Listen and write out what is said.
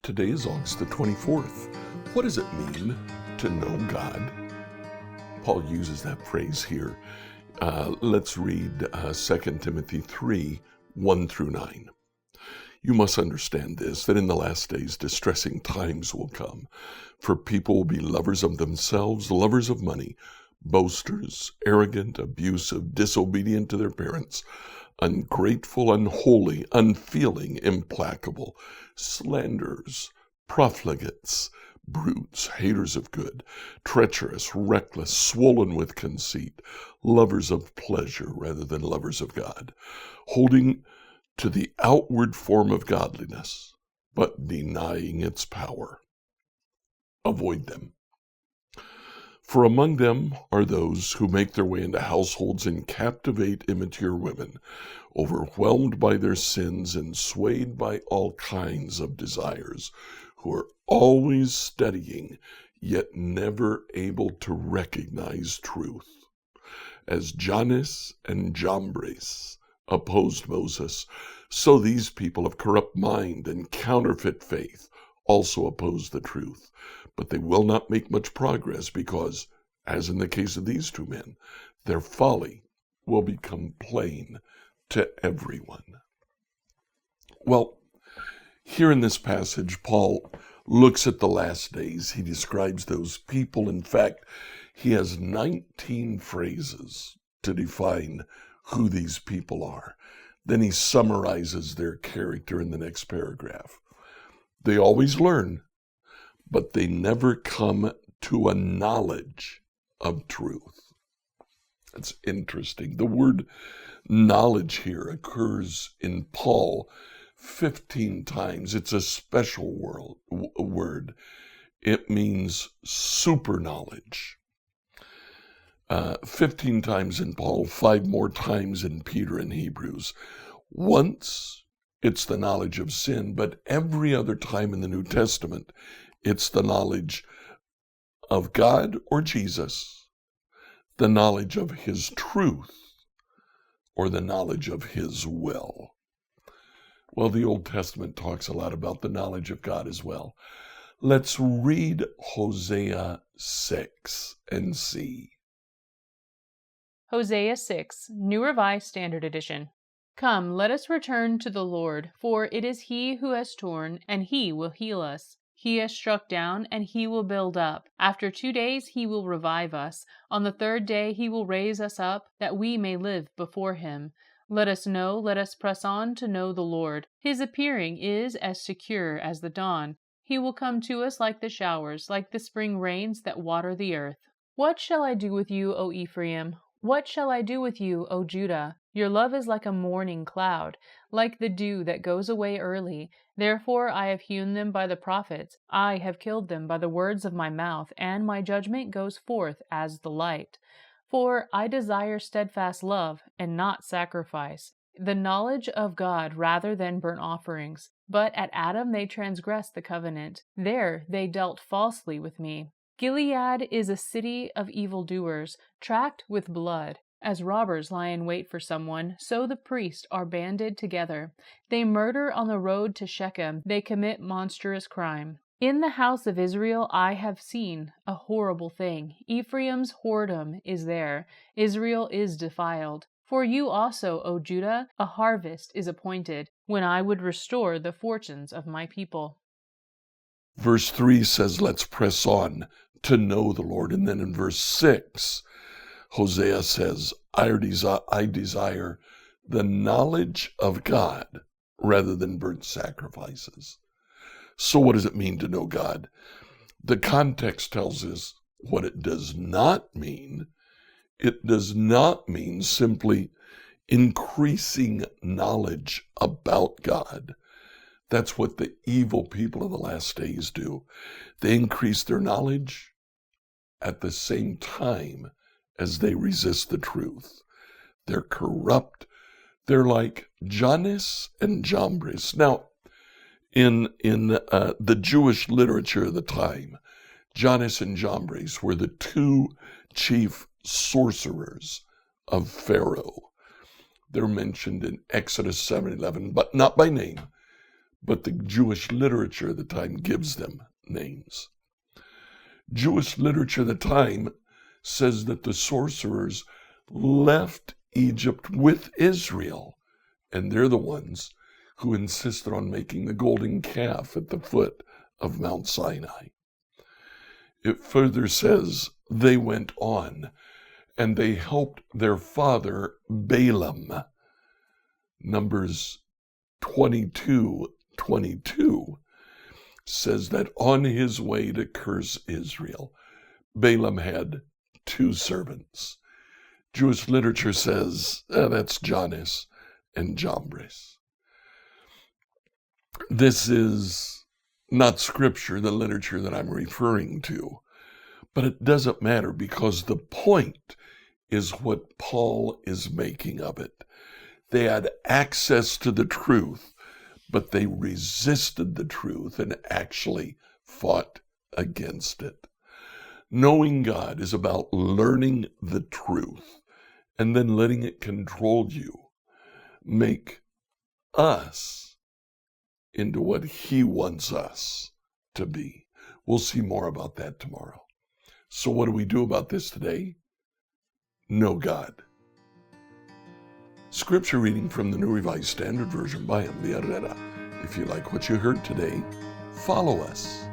Today is August the 24th. What does it mean to know God? Paul uses that phrase here. Let's read 2 Timothy 3, 1 through 9. You must understand this, that in the last days distressing times will come, for people will be lovers of themselves, lovers of money, boasters, arrogant, abusive, disobedient to their parents, ungrateful, unholy, unfeeling, implacable, slanderers, profligates, brutes, haters of good, treacherous, reckless, swollen with conceit, lovers of pleasure rather than lovers of God, holding to the outward form of godliness, but denying its power. Avoid them. For among them are those who make their way into households and captivate immature women, overwhelmed by their sins and swayed by all kinds of desires, who are always studying, yet never able to recognize truth. As Jannes and Jambres opposed Moses, so these people of corrupt mind and counterfeit faith also oppose the truth. But they will not make much progress because, as in the case of these two men, their folly will become plain to everyone. Well, here in this passage, Paul looks at the last days. He describes those people. In fact, he has 19 phrases to define who these people are. Then he summarizes their character in the next paragraph. They always learn, but they never come to a knowledge of truth. It's interesting. The word knowledge here occurs in Paul 15 times. It's a special word. It means super knowledge. 15 times in Paul, 5 more times in Peter and Hebrews. Once, it's the knowledge of sin, but every other time in the New Testament, it's the knowledge of God or Jesus, the knowledge of his truth, or the knowledge of his will. Well, the Old Testament talks a lot about the knowledge of God as well. Let's read Hosea 6 and see. Hosea 6, New Revised Standard Edition. Come, let us return to the Lord, for it is he who has torn, and he will heal us. He has struck down, and he will build up. After 2 days he will revive us. On the 3rd day he will raise us up, that we may live before him. Let us press on to know the Lord. His appearing is as secure as the dawn. He will come to us like the showers, like the spring rains that water the earth. What shall I do with you, O Ephraim? What shall I do with you, O Judah? Your love is like a morning cloud, like the dew that goes away early. Therefore I have hewn them by the prophets. I have killed them by the words of my mouth, and my judgment goes forth as the light. For I desire steadfast love, and not sacrifice, the knowledge of God rather than burnt offerings. But at Adam they transgressed the covenant. There they dealt falsely with me. Gilead is a city of evildoers, tracked with blood. As robbers lie in wait for someone, so the priests are banded together. They murder on the road to Shechem. They commit monstrous crime. In the house of Israel I have seen a horrible thing. Ephraim's whoredom is there. Israel is defiled. For you also, O Judah, a harvest is appointed, when I would restore the fortunes of my people. Verse 3 says, let's press on to know the Lord. And then in verse 6, Hosea says, I desire the knowledge of God rather than burnt sacrifices. So what does it mean to know God? The context tells us what it does not mean. It does not mean simply increasing knowledge about God. That's what the evil people of the last days do. They increase their knowledge at the same time as they resist the truth. They're corrupt. They're like Jannes and Jambres. Now, in the Jewish literature of the time, Jannes and Jambres were the 2 chief sorcerers of Pharaoh. They're mentioned in Exodus 7:11, but not by name. but the Jewish literature of the time gives them names. Jewish literature of the time says that the sorcerers left Egypt with Israel, and they're the ones who insisted on making the golden calf at the foot of Mount Sinai. It further says they went on and they helped their father Balaam. Numbers 22:22 says that on his way to curse Israel, Balaam had 2 servants. Jewish literature says that's Jannes and Jambres. This is not scripture, the literature that I'm referring to, but it doesn't matter because the point is what Paul is making of it. They had access to the truth, but they resisted the truth and actually fought against it. Knowing God is about learning the truth and then letting it control you, make us into what he wants us to be. We'll see more about that tomorrow. So what do we do about this today? Know God. Scripture reading from the New Revised Standard Version by M. Herrera. If you like what you heard today, follow us.